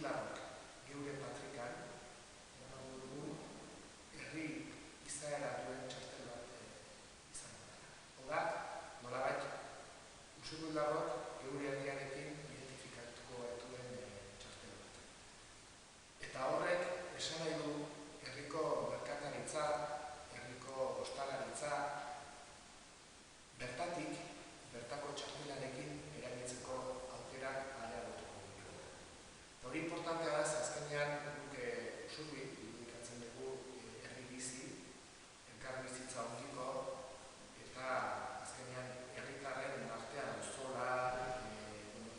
usurbilarrok geure patrikan, emango dugu herri izaera duen txartel bat izango dela. Hau da, nolabait, usurbilarrok geure herriarekin identifikatuko gaituen txartel bat. Eta horrek esan nahi du herriko merkataritza, herriko ostalaritza, bertako txartelarekin erabiltzeko aukerak areagotuko dugu. Hori importantea da, azkenean guk usurbil irudikatzen dugu herri bizi, elkarbizitza handiko, eta azkenean herritarren artean auzola,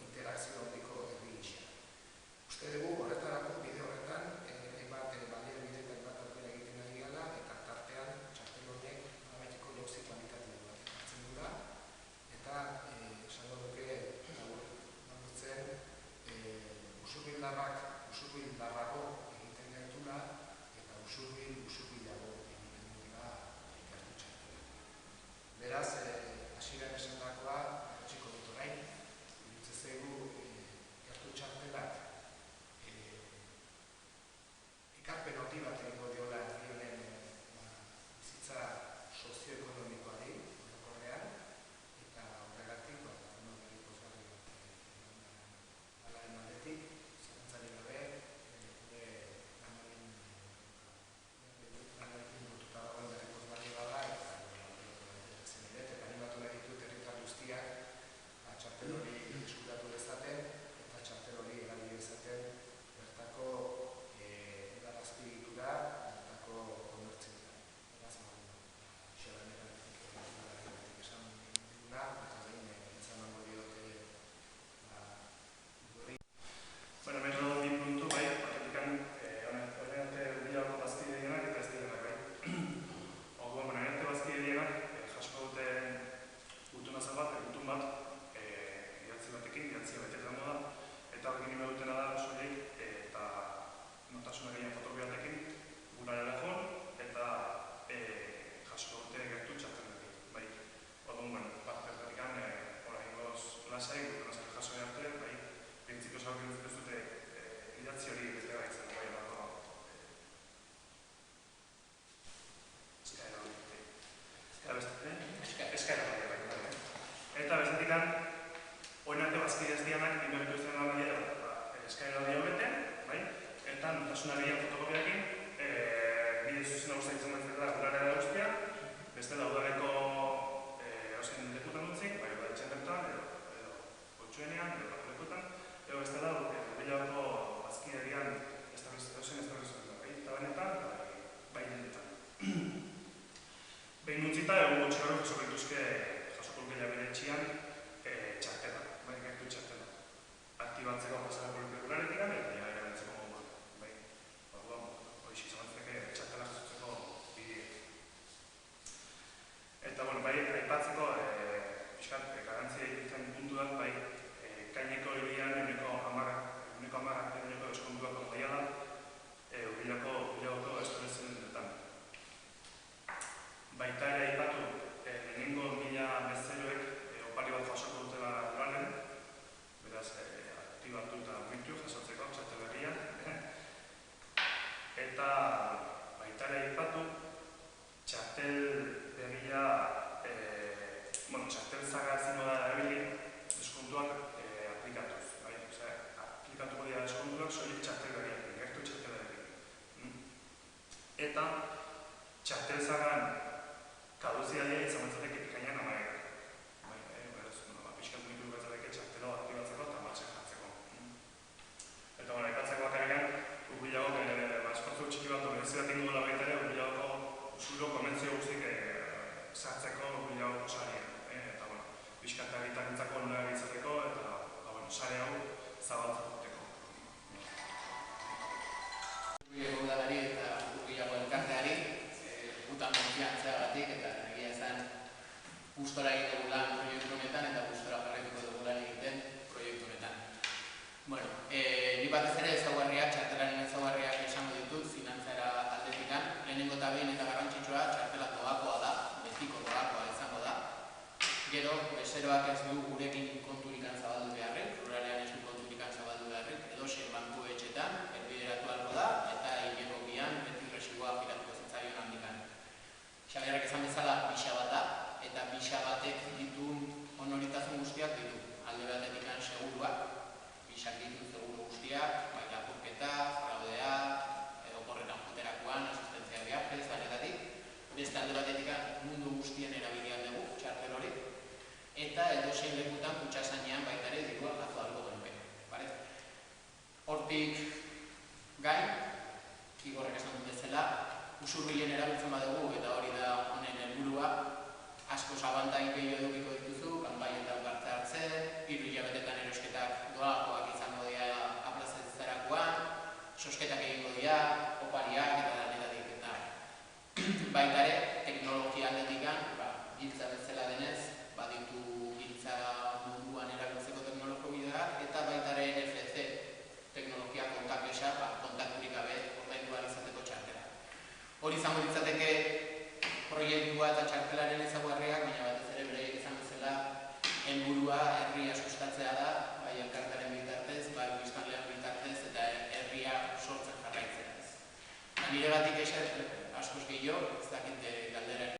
interakzio handiko herri gisa. Uste dugu horretarako bide horretan, hainbat baliabide eta hainbat aukera egiten ari gala, eta tartean txartel honek nolabaiteko jauzi kualitatibo bat ekartzen du da, eta esango duke laburtzen usurbildarrago egiten gaitula eta usurbilago egiten duela gertu txartela. Beraz, hasieran esandakoa utziko dut orain, iruditzen zaigu gertu txartelak ekarpen handi bat egingo diola herri honen bizitza sozioekonomikoari orokorrean, eta horregatik berri pozgarri bat alaren aldetik, zalantzarik gabe, gure lanarekin lotuta dagoen berri pozgarri bada, eta animatu nahi ditut herritar guztiak txartel hori eskuratu dezaten, eta txartel hori erabili dezaten bertako azpiegitura, bertako komertzioetan. Beraz, xeranetik esan diguna, eta behin entzan mango diote guri. Bueno, hemen dago bi puntu, bai, baketikan horreate Urbilako bazkide dienak eta ez dienak, bai. Orduan, horreate bazkide dienak jasko duten gutun bat, idatzi batekin, idatzi batetan da, eta horrekin nime dutena da, soilik, eta notasuna gehien fotografiatekin, gurara joan, eta jaso dute gertu txarteletik, bai. Orduan, parte horretikan, orain goz lasai, gutun jaso arte, bai, printzipio zaurkin ez dute idatzi hori bete gaitzen, bai, alako eskaera hori, bai. Eta bestetikan, orain arte bazkide ez dianak, inbertu ez dena badia, eskaera hori hobeten, bai, eta notasuna gehien fotokopiakin, bide zuzena guztia izan behar da gurara da guztia, beste da udaleko eusen lekutan dutzik, bai, badetxen bertan, edo potxuenean, edo lekutan, edo beste da Urbilako bazkide dian eusen estabrizioetan, bai, eta benetan, bai denetan. Behin utzita, egun gutxi jasoko dituzke jasoko lukela bere etxian txartela, bai, gertu txartela. Aktibatzeko jasara politikularetik, eta erabiltzeko moduan, bai. Orduan, hori izantzeke txartela jasotzeko bideak. Eta, bueno, bai, aipatzeko, pixkat, garantzia ikutzen puntuak, bai, kaineko hirian euneko hamarrak eskontuak ondaia da, Urbilako establezen denetan. Baita ere aipatu, lehenengo 1000 bezeroek opari bat jasoko dutela lurralden, beraz, aktibatu eta muitu jasotzeko txartel berria. Eta baita ere aipatu, txartel berria, txartel zaga ezingo da erabili eskontuak aplikatuz. Aplikatuko dira eskontuak soilik txartel berriakin, gertu txartel berriakin. Eta txartel zagan kaduzidadia izan batzateke pikainan amaerak. Pixkat muitu batzateke txartelo aktibatzeko eta martxan jartzeko. Eta aipatzeko bakarrikan, Urbilako esfortzu txiki bat berezi bat ingo dela baita ere, Urbilako usuro konbentzio guztik sartzeko Urbilako sarean. Eta, pixkat egitarintzako nola egizateko eta, sare hau zabaltzeko. Urbilako udalari eta Urbilako elkarteari, gutan konfiantzeagatik eta egia esan gustora egiten lan proiektu honetan eta gustora jarraituko dugu lan egiten proiektu honetan. Bueno, ni batez ere ezaugarriak, txartelaren ezaugarriak esango ditut finantzara aldetikan. Lehenengo eta behin eta garrantzitsua txartela doakoa da, betiko doakoa izango da. Gero, bezeroak ez du gurekin konturikan zabaldu beharrik, ruralean ez du konturikan zabaldu beharrik, edozein banku etxetan Hortik gain, Igorrek esan dut bezala, usurbilen erabiltzen badugu, eta hori da honen helburua, asko abantail gehiago edukiko dituzu, kanpaietan parte hartzen, 3 hilabetetan erosketak doakoak izango dira aplazatzerakoan, sosketak egingo dira, opariak eta danetatik eta baita ere, teknologia aldetikan, giltza bezala denez, baditu giltza munduan erabiltzeko teknologiak eta baita ere NFC teknologia kontaklesa, kontakturik gabe ordaindu ahal izateko txartela. Hori izango ditzateke proiektua eta txartelaren ezaugarriak, baina batez ere beraiek izan bezala helburua herria sustatzea da, bai elkartearen bitartez, bai biztanlean bitartez eta herria sortzen jarraitzea. Niregatik askoz gehiago, ez dakit